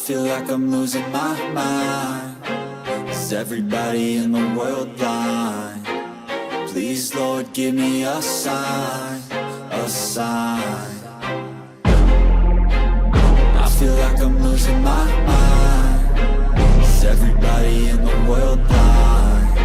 feel like I'm losing my mind. Is everybody in the world blind? Please, Lord, give me a sign, a sign. I feel like I'm losing my mind. Is everybody in the world blind?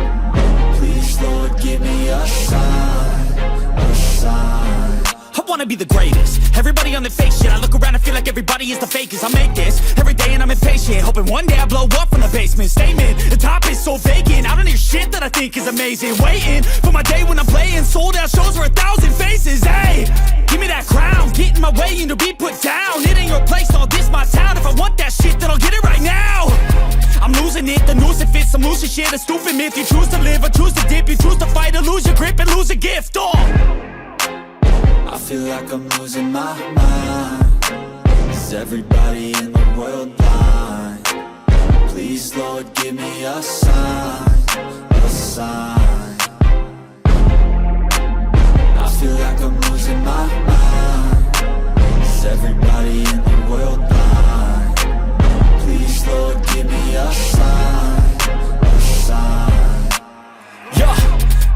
Please, Lord, give me a sign, a sign. I wanna be the greatest. Everybody on the fake shit. I look around and feel like everybody is the fakest. I make this every day and I'm impatient, hoping one day I blow up from the basement. Statement, the top is so vacant. I don't hear shit that I think is amazing. Waiting for my day when I'm playing sold out shows for 1,000 faces. Hey, give me that crown, get in my way and to be put down. It ain't your place, all this my town. If I want that shit, then I'll get it right now. I'm losing it, the noose it fits. I'm losing shit, a stupid myth. You choose to live or choose to dip. You choose to fight or lose your grip and lose a gift. I feel like I'm losing my mind. Is everybody in the world blind? Please, Lord, give me a sign, a sign. I feel like I'm losing my mind. Is everybody in the world blind? Please, Lord, give me a sign, a sign. Yeah.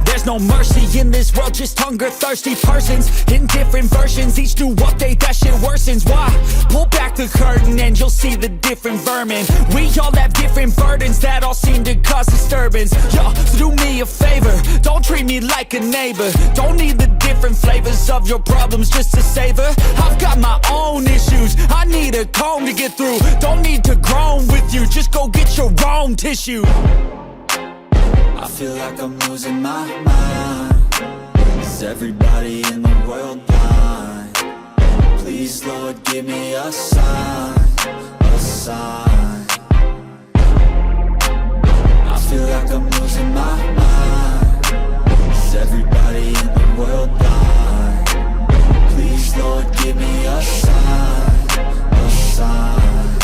There's no mercy in this world, just hunger-thirsty persons in different versions. Each new update, that shit worsens. Why? Pull back the curtain and you'll see the different vermin. We all have different burdens that all seem to cause disturbance. Yo, so do me a favor, don't treat me like a neighbor. Don't need the different flavors of your problems just to savor. I've got my own issues, I need a comb to get through. Don't need to groan with you, just go get your own tissue. I feel like I'm losing my mind. Is everybody in the world blind? Please, Lord, give me a sign, a sign. I feel like I'm losing my mind. Is everybody in the world blind? Please, Lord, give me a sign, a sign.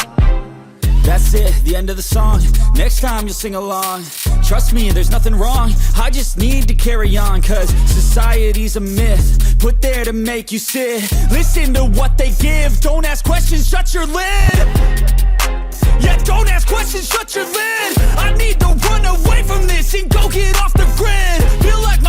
That's it, the end of the song. Next time you'll sing along. Trust me, there's nothing wrong. I just need to carry on, cause society's a myth put there to make you sit. Listen to what they give. Don't ask questions, shut your lid. Yeah, don't ask questions, shut your lid. I need to run away from this and go get off the grid. Feel like